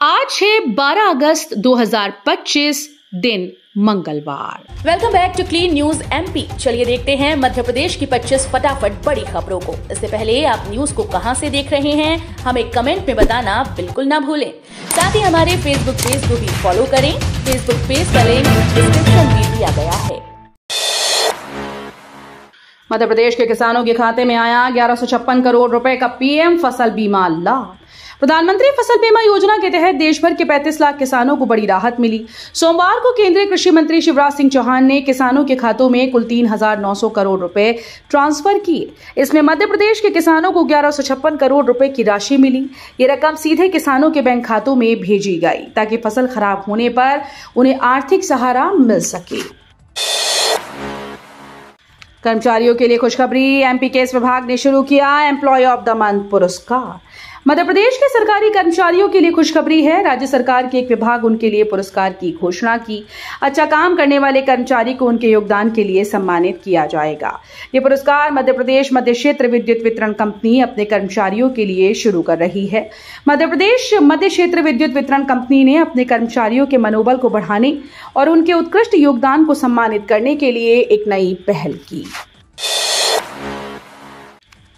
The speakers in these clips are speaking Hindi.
आज है 12 अगस्त 2025 दिन मंगलवार। Welcome back to clean news MP. चलिए देखते हैं मध्य प्रदेश की 25 फटाफट बड़ी खबरों को। इससे पहले आप न्यूज को कहां से देख रहे हैं हमें कमेंट में बताना बिल्कुल ना भूलें। साथ ही हमारे फेसबुक पेज को भी फॉलो करें। फेसबुक पेज का लिंक डिस्क्रिप्शन में दिया गया है। मध्य प्रदेश के किसानों के खाते में आया 1156 करोड़ रुपए का पीएम फसल बीमा लाभ। प्रधानमंत्री फसल बीमा योजना के तहत देश भर के 35 लाख किसानों को बड़ी राहत मिली। सोमवार को केंद्रीय कृषि मंत्री शिवराज सिंह चौहान ने किसानों के खातों में कुल 3,900 करोड़ रुपए ट्रांसफर किए। इसमें मध्य प्रदेश के किसानों को 1156 करोड़ रुपए की राशि मिली। ये रकम सीधे किसानों के बैंक खातों में भेजी गई ताकि फसल खराब होने पर उन्हें आर्थिक सहारा मिल सके। कर्मचारियों के लिए खुशखबरी। एमपी केस विभाग ने शुरू किया एम्प्लॉय ऑफ द मंथ पुरस्कार। मध्य प्रदेश के सरकारी कर्मचारियों के लिए खुशखबरी है। राज्य सरकार के एक विभाग उनके लिए पुरस्कार की घोषणा की। अच्छा काम करने वाले कर्मचारी को उनके योगदान के लिए सम्मानित किया जाएगा। ये पुरस्कार मध्य प्रदेश मध्य क्षेत्र विद्युत वितरण कंपनी अपने कर्मचारियों के लिए शुरू कर रही है। मध्य प्रदेश मध्य क्षेत्र विद्युत वितरण कंपनी ने अपने कर्मचारियों के मनोबल को बढ़ाने और उनके उत्कृष्ट योगदान को सम्मानित करने के लिए एक नई पहल की।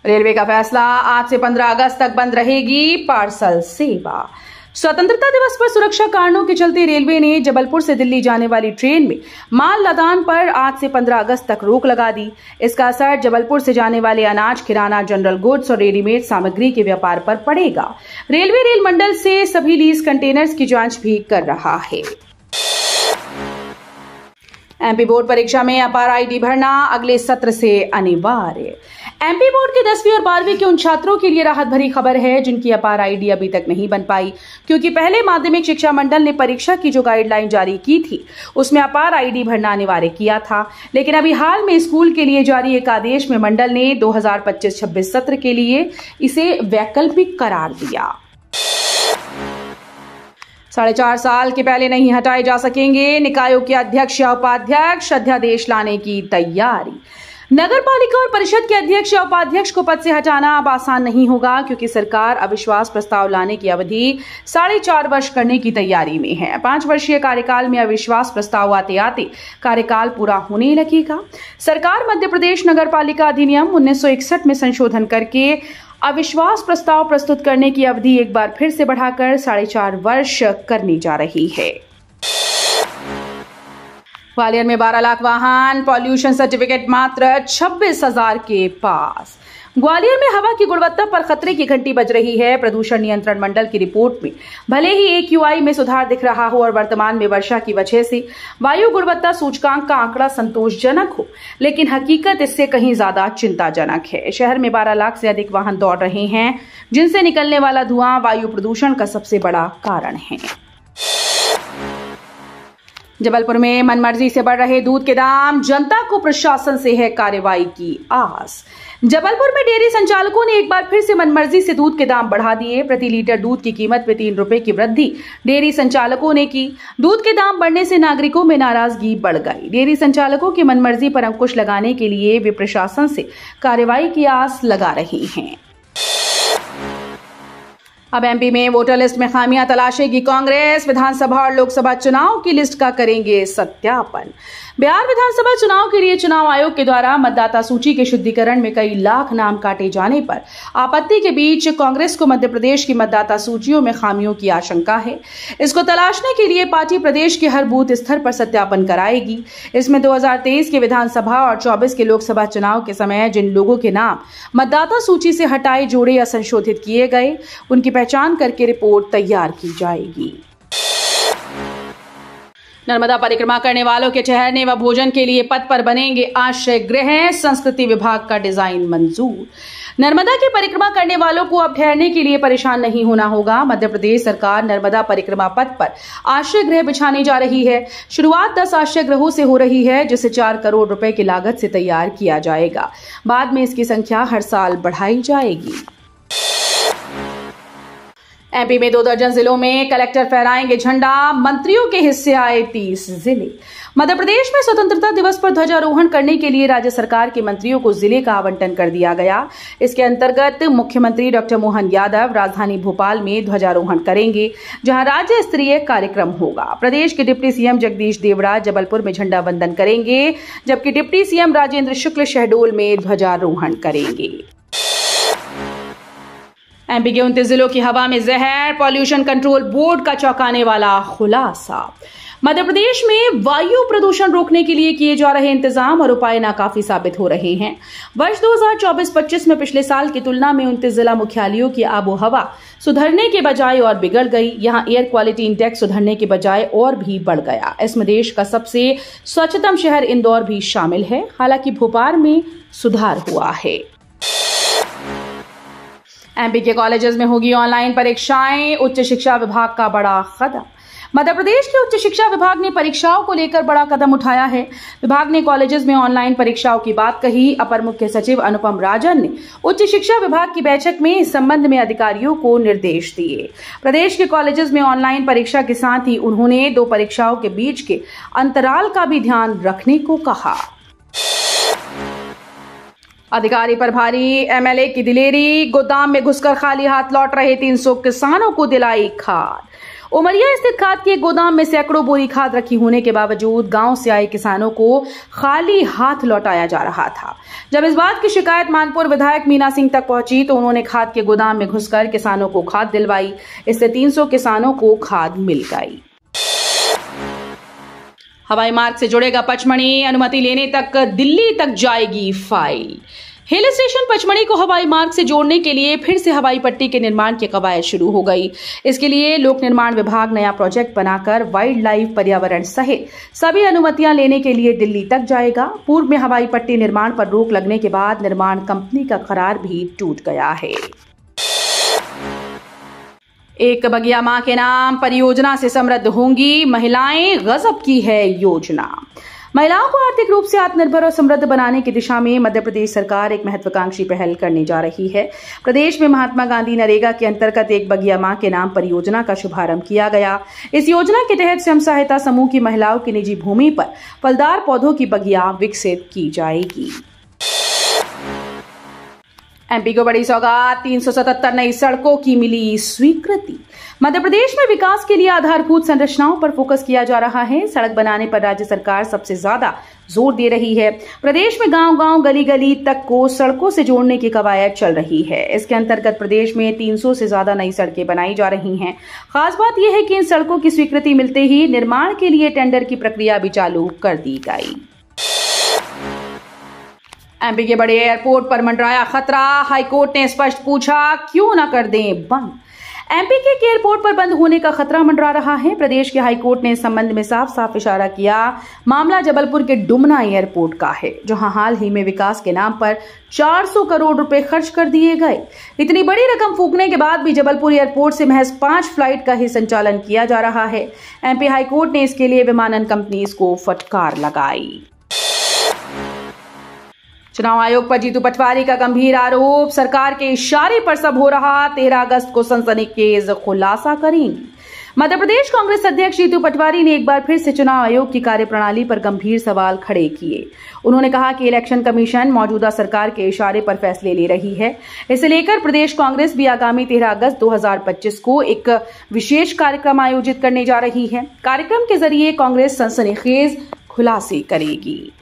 रेलवे का फैसला, आज से 15 अगस्त तक बंद रहेगी पार्सल सेवा। स्वतंत्रता दिवस पर सुरक्षा कारणों के चलते रेलवे ने जबलपुर से दिल्ली जाने वाली ट्रेन में माल लदान पर आज से 15 अगस्त तक रोक लगा दी। इसका असर जबलपुर से जाने वाले अनाज, किराना, जनरल गुड्स और रेडीमेड सामग्री के व्यापार पर पड़ेगा। रेलवे रेल मंडल से सभी लीज कंटेनर्स की जांच भी कर रहा है। एमपी बोर्ड परीक्षा में अपार आईडी भरना अगले सत्र से अनिवार्य। एमपी बोर्ड के 10वीं और 12वीं के उन छात्रों के लिए राहत भरी खबर है जिनकी अपार आईडी अभी तक नहीं बन पाई, क्योंकि पहले माध्यमिक शिक्षा मंडल ने परीक्षा की जो गाइडलाइन जारी की थी उसमें अपार आईडी भरना अनिवार्य किया था। लेकिन अभी हाल में स्कूल के लिए जारी एक आदेश में मंडल ने 2025-26 सत्र के लिए इसे वैकल्पिक करार दिया। 4.5 साल के पहले नहीं हटाए जा सकेंगे निकायों के अध्यक्ष या उपाध्यक्ष, अध्यादेश लाने की तैयारी। नगर पालिका और परिषद के अध्यक्ष या उपाध्यक्ष को पद से हटाना अब आसान नहीं होगा, क्योंकि सरकार अविश्वास प्रस्ताव लाने की अवधि 4.5 वर्ष करने की तैयारी में है। 5 वर्षीय कार्यकाल में अविश्वास प्रस्ताव आते आते कार्यकाल पूरा होने लगेगा। सरकार मध्य प्रदेश नगर पालिका अधिनियम 1961 में संशोधन करके अविश्वास प्रस्ताव प्रस्तुत करने की अवधि एक बार फिर से बढ़ाकर 4.5 वर्ष करने जा रही है। ग्वालियर में 12 लाख वाहन, पॉल्यूशन सर्टिफिकेट मात्र 26,000 के पास। ग्वालियर में हवा की गुणवत्ता पर खतरे की घंटी बज रही है। प्रदूषण नियंत्रण मंडल की रिपोर्ट में भले ही AQI में सुधार दिख रहा हो और वर्तमान में वर्षा की वजह से वायु गुणवत्ता सूचकांक का आंकड़ा संतोषजनक हो, लेकिन हकीकत इससे कहीं ज्यादा चिंताजनक है। शहर में 12 लाख से अधिक वाहन दौड़ रहे हैं, जिनसे निकलने वाला धुआं वायु प्रदूषण का सबसे बड़ा कारण है। जबलपुर में मनमर्जी से बढ़ रहे दूध के दाम, जनता को प्रशासन से है कार्रवाई की आस। जबलपुर में डेयरी संचालकों ने एक बार फिर से मनमर्जी से दूध के दाम बढ़ा दिए। प्रति लीटर दूध की कीमत में 3 रुपए की वृद्धि डेयरी संचालकों ने की। दूध के दाम बढ़ने से नागरिकों में नाराजगी बढ़ गई। डेयरी संचालकों की मनमर्जी पर अंकुश लगाने के लिए वे प्रशासन से कार्रवाई की आस लगा रही हैं। अब एमपी में वोटर लिस्ट में खामियां तलाशेगी कांग्रेस। विधानसभा और लोकसभा चुनाव की लिस्ट का करेंगे सत्यापन। बिहार विधानसभा चुनाव के लिए चुनाव आयोग के द्वारा मतदाता सूची के शुद्धिकरण में कई लाख नाम काटे जाने पर आपत्ति के बीच कांग्रेस को मध्य प्रदेश की मतदाता सूचियों में खामियों की आशंका है। इसको तलाशने के लिए पार्टी प्रदेश के हर बूथ स्तर पर सत्यापन कराएगी। इसमें 2023 के विधानसभा और 24 के लोकसभा चुनाव के समय जिन लोगों के नाम मतदाता सूची से हटाए, जोड़े या संशोधित किए गए, उनकी पहचान करके रिपोर्ट तैयार की जाएगी। नर्मदा परिक्रमा करने वालों के ठहरने व भोजन के लिए पथ पर बनेंगे आश्रय गृह। संस्कृति विभाग का डिजाइन मंजूर। नर्मदा की परिक्रमा करने वालों को अब ठहरने के लिए परेशान नहीं होना होगा। मध्य प्रदेश सरकार नर्मदा परिक्रमा पथ पर आश्रय गृह बिछाने जा रही है। शुरुआत 10 आश्रय गृहों से हो रही है, जिसे 4 करोड़ रुपए की लागत से तैयार किया जाएगा। बाद में इसकी संख्या हर साल बढ़ाई जाएगी। एमपी में 2 दर्जन जिलों में कलेक्टर फहराएंगे झंडा, मंत्रियों के हिस्से आए 30 जिले। मध्य प्रदेश में स्वतंत्रता दिवस पर ध्वजारोहण करने के लिए राज्य सरकार के मंत्रियों को जिले का आवंटन कर दिया गया। इसके अंतर्गत मुख्यमंत्री डॉक्टर मोहन यादव राजधानी भोपाल में ध्वजारोहण करेंगे, जहां राज्य स्तरीय कार्यक्रम होगा। प्रदेश के डिप्टी सीएम जगदीश देवड़ा जबलपुर में झंडा वंदन करेंगे, जबकि डिप्टी सीएम राजेंद्र शुक्ल शहडोल में ध्वजारोहण करेंगे। एमपी के 29 जिलों की हवा में जहर, पॉल्यूशन कंट्रोल बोर्ड का चौंकाने वाला खुलासा। मध्य प्रदेश में वायु प्रदूषण रोकने के लिए किए जा रहे इंतजाम और उपाय नाकाफी साबित हो रहे हैं। वर्ष 2024-25 में पिछले साल की तुलना में 29 जिला मुख्यालयों की आबोहवा सुधरने के बजाय और बिगड़ गई। यहां एयर क्वालिटी इंडेक्स सुधरने के बजाय और भी बढ़ गया। इसमें देश का सबसे स्वच्छतम शहर इंदौर भी शामिल है। हालांकि भोपाल में सुधार हुआ है। एमपी के कॉलेजेस में होगी ऑनलाइन परीक्षाएं, उच्च शिक्षा विभाग का बड़ा कदम। मध्य प्रदेश के उच्च शिक्षा विभाग ने परीक्षाओं को लेकर बड़ा कदम उठाया है। विभाग ने कॉलेजेस में ऑनलाइन परीक्षाओं की बात कही। अपर मुख्य सचिव अनुपम राजन ने उच्च शिक्षा विभाग की बैठक में इस संबंध में अधिकारियों को निर्देश दिए। प्रदेश के कॉलेजेस में ऑनलाइन परीक्षा के साथ ही उन्होंने 2 परीक्षाओं के बीच के अंतराल का भी ध्यान रखने को कहा। अधिकारी पर भारी, एमएलए की दिलेरी, गोदाम में घुसकर खाली हाथ लौट रहे 300 किसानों को दिलाई खाद। उमरिया स्थित खाद के गोदाम में सैकड़ों बोरी खाद रखी होने के बावजूद गांव से आए किसानों को खाली हाथ लौटाया जा रहा था। जब इस बात की शिकायत मानपुर विधायक मीना सिंह तक पहुंची तो उन्होंने खाद के गोदाम में घुसकर किसानों को खाद दिलवाई। इससे 300 किसानों को खाद मिल गई। हवाई मार्ग से जुड़ेगा पचमढ़ी, अनुमति लेने तक दिल्ली तक जाएगी फाइल। हिल स्टेशन पचमढ़ी को हवाई मार्ग से जोड़ने के लिए फिर से हवाई पट्टी के निर्माण की कवायद शुरू हो गई। इसके लिए लोक निर्माण विभाग नया प्रोजेक्ट बनाकर वाइल्ड लाइफ, पर्यावरण सहित सभी अनुमतियां लेने के लिए दिल्ली तक जाएगा। पूर्व में हवाई पट्टी निर्माण पर रोक लगने के बाद निर्माण कंपनी का करार भी टूट गया है। एक बगिया मां के नाम परियोजना से समृद्ध होंगी महिलाएं, गजब की है योजना। महिलाओं को आर्थिक रूप से आत्मनिर्भर और समृद्ध बनाने की दिशा में मध्य प्रदेश सरकार एक महत्वाकांक्षी पहल करने जा रही है। प्रदेश में महात्मा गांधी नरेगा के अंतर्गत एक बगिया मां के नाम परियोजना का शुभारंभ किया गया। इस योजना के तहत स्वयं सहायता समूह की महिलाओं की निजी भूमि पर फलदार पौधों की बगिया विकसित की जाएगी। एमपी को बड़ी सौगात, 377 नई सड़कों की मिली स्वीकृति। मध्य प्रदेश में विकास के लिए आधारभूत संरचनाओं पर फोकस किया जा रहा है। सड़क बनाने पर राज्य सरकार सबसे ज्यादा जोर दे रही है। प्रदेश में गांव-गांव, गली-गली तक को सड़कों से जोड़ने की कवायद चल रही है। इसके अंतर्गत प्रदेश में 300 से ज्यादा नई सड़कें बनाई जा रही हैं। खास बात यह है कि इन सड़कों की स्वीकृति मिलते ही निर्माण के लिए टेंडर की प्रक्रिया भी चालू कर दी गई। एमपी के बड़े एयरपोर्ट पर मंडराया खतरा। हाईकोर्ट ने स्पष्ट पूछा, क्यों न कर दें बंद। एमपी के एयरपोर्ट पर बंद होने का खतरा मंडरा रहा है। प्रदेश के हाईकोर्ट ने इस संबंध में साफ साफ इशारा किया। मामला जबलपुर के डुमना एयरपोर्ट का है, जहां हाल ही में विकास के नाम पर 400 करोड़ रुपए खर्च कर दिए गए। इतनी बड़ी रकम फूकने के बाद भी जबलपुर एयरपोर्ट से महज 5 फ्लाइट का ही संचालन किया जा रहा है। एमपी हाईकोर्ट ने इसके लिए विमानन कंपनीज को फटकार लगाई। चुनाव आयोग पर जीतू पटवारी का गंभीर आरोप, सरकार के इशारे पर सब हो रहा। 13 अगस्त को सनसनीखेज खुलासा करेंगी। मध्य प्रदेश कांग्रेस अध्यक्ष जीतू पटवारी ने एक बार फिर से चुनाव आयोग की कार्यप्रणाली पर गंभीर सवाल खड़े किए। उन्होंने कहा कि इलेक्शन कमीशन मौजूदा सरकार के इशारे पर फैसले ले रही है। इसे लेकर प्रदेश कांग्रेस भी आगामी 13 अगस्त 2025 को एक विशेष कार्यक्रम आयोजित करने जा रही है। कार्यक्रम के जरिए कांग्रेस सनसनीखेज खुलासे करेगी।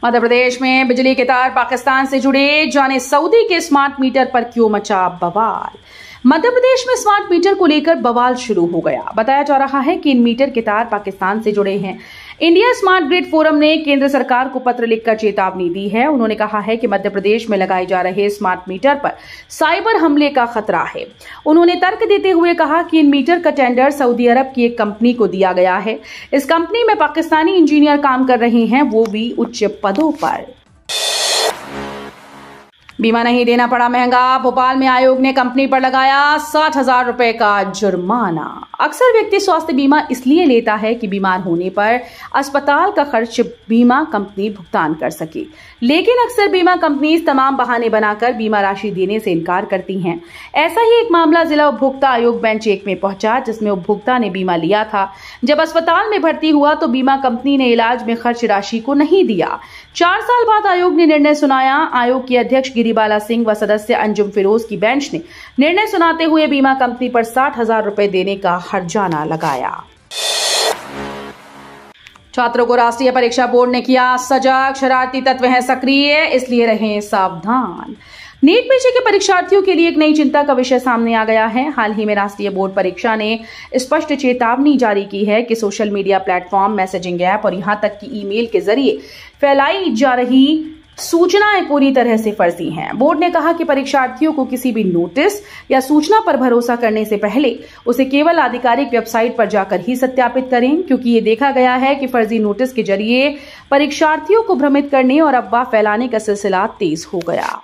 मध्य प्रदेश में बिजली के तार पाकिस्तान से जुड़े, जाने सऊदी के स्मार्ट मीटर पर क्यों मचा बवाल। मध्य प्रदेश में स्मार्ट मीटर को लेकर बवाल शुरू हो गया। बताया जा रहा है कि इन मीटर के तार पाकिस्तान से जुड़े हैं। इंडिया स्मार्ट ग्रिड फोरम ने केंद्र सरकार को पत्र लिखकर चेतावनी दी है। उन्होंने कहा है कि मध्य प्रदेश में लगाए जा रहे स्मार्ट मीटर पर साइबर हमले का खतरा है। उन्होंने तर्क देते हुए कहा कि इन मीटर का टेंडर सऊदी अरब की एक कंपनी को दिया गया है। इस कंपनी में पाकिस्तानी इंजीनियर काम कर रहे हैं, वो भी उच्च पदों पर। बीमा नहीं देना पड़ा महंगा। भोपाल में आयोग ने कंपनी पर लगाया 60,000 रुपए का जुर्माना। अक्सर व्यक्ति स्वास्थ्य बीमा इसलिए लेता है कि बीमार होने पर अस्पताल का खर्च बीमा कंपनी भुगतान कर सके, लेकिन अक्सर बीमा कंपनी तमाम बहाने बनाकर बीमा राशि देने से इनकार करती हैं। ऐसा ही एक मामला जिला उपभोक्ता आयोग बेंच 1 में पहुंचा, जिसमें उपभोक्ता ने बीमा लिया था। जब अस्पताल में भर्ती हुआ तो बीमा कंपनी ने इलाज में खर्च राशि को नहीं दिया। 4 साल बाद आयोग ने निर्णय सुनाया। आयोग के अध्यक्ष गिरिबाला सिंह व सदस्य अंजुम फिरोज की बेंच ने निर्णय सुनाते हुए बीमा कंपनी पर 60,000 रुपए देने का हर्जाना लगाया। छात्रों को राष्ट्रीय परीक्षा बोर्ड ने किया सजग। शरारती तत्व हैं सक्रिय, इसलिए रहें सावधान। नीट पीजी के परीक्षार्थियों के लिए एक नई चिंता का विषय सामने आ गया है। हाल ही में राष्ट्रीय बोर्ड परीक्षा ने स्पष्ट चेतावनी जारी की है कि social media platform, messaging app और यहां तक कि ईमेल के जरिए फैलाई जा रही सूचनाएं पूरी तरह से फर्जी हैं। बोर्ड ने कहा कि परीक्षार्थियों को किसी भी नोटिस या सूचना पर भरोसा करने से पहले उसे केवल आधिकारिक वेबसाइट पर जाकर ही सत्यापित करें, क्योंकि ये देखा गया है कि फर्जी नोटिस के जरिए परीक्षार्थियों को भ्रमित करने और अफवाह फैलाने का सिलसिला तेज हो गया।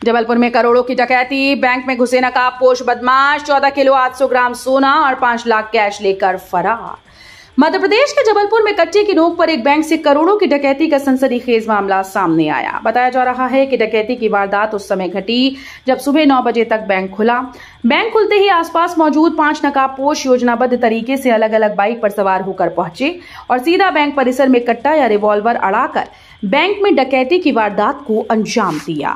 जबलपुर में करोड़ों की डकैती। बैंक में घुसे नकाबपोश बदमाश 14 किलो 800 ग्राम सोना और 5 लाख कैश लेकर फरार। मध्य प्रदेश के जबलपुर में कच्चे की नोक पर एक बैंक से करोड़ों की डकैती का सनसनीखेज मामला सामने आया। बताया जा रहा है कि डकैती की वारदात उस समय घटी जब सुबह 9 बजे तक बैंक खुला। बैंक खुलते ही आसपास मौजूद 5 नकाबपोश योजनाबद्ध तरीके से अलग अलग बाइक पर सवार होकर पहुंचे और सीधा बैंक परिसर में कट्टा या रिवॉल्वर अड़ाकर बैंक में डकैती की वारदात को अंजाम दिया।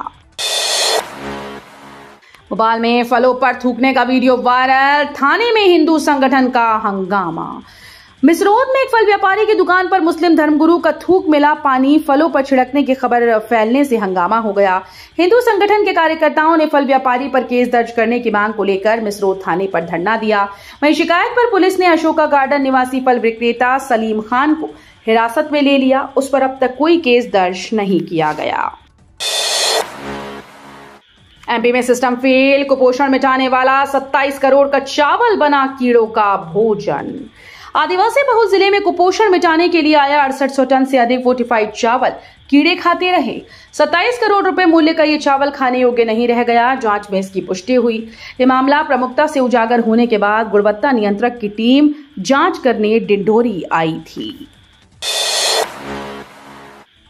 भोपाल में फलों पर थूकने का वीडियो वायरल। थाने में हिंदू संगठन का हंगामा। मिसरोद में एक फल व्यापारी की दुकान पर मुस्लिम धर्मगुरु का थूक मिला पानी फलों पर छिड़कने की खबर फैलने से हंगामा हो गया। हिंदू संगठन के कार्यकर्ताओं ने फल व्यापारी पर केस दर्ज करने की मांग को लेकर मिसरोद थाने पर धरना दिया। वहीं शिकायत पर पुलिस ने अशोका गार्डन निवासी फल विक्रेता सलीम खान को हिरासत में ले लिया। उस पर अब तक कोई केस दर्ज नहीं किया गया। एमपी में सिस्टम फेल। कुपोषण मिटाने वाला 27 करोड़ का चावल बना कीड़ों का भोजन। आदिवासी बहुल जिले में कुपोषण मिटाने के लिए आया 6800 टन से अधिक फोर्टिफाइड चावल कीड़े खाते रहे। 27 करोड़ रुपए मूल्य का ये चावल खाने योग्य नहीं रह गया। जांच में इसकी पुष्टि हुई। ये मामला प्रमुखता से उजागर होने के बाद गुणवत्ता नियंत्रक की टीम जांच करने डिंडोरी आई थी।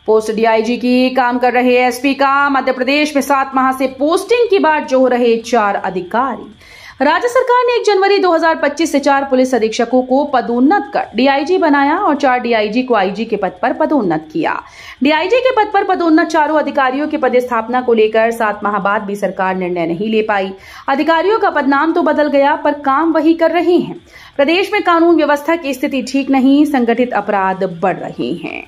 पोस्ट डीआईजी की काम कर रहे एसपी का मध्य प्रदेश में 7 माह से पोस्टिंग की बात जो रहे 4 अधिकारी। राज्य सरकार ने 1 जनवरी 2025 से 4 पुलिस अधीक्षकों को पदोन्नत कर डीआईजी बनाया और 4 डीआईजी को आईजी के पद पर पदोन्नत किया। डीआईजी के पद पर पदोन्नत चारों अधिकारियों की पदस्थापना को लेकर 7 माह बाद भी सरकार निर्णय नहीं ले पाई। अधिकारियों का पदनाम तो बदल गया पर काम वही कर रहे हैं। प्रदेश में कानून व्यवस्था की स्थिति ठीक नहीं, संगठित अपराध बढ़ रहे हैं।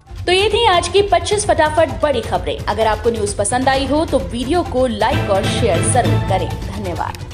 तो ये थी आज की 25 फटाफट बड़ी खबरें। अगर आपको न्यूज पसंद आई हो तो वीडियो को लाइक और शेयर जरूर करें। धन्यवाद।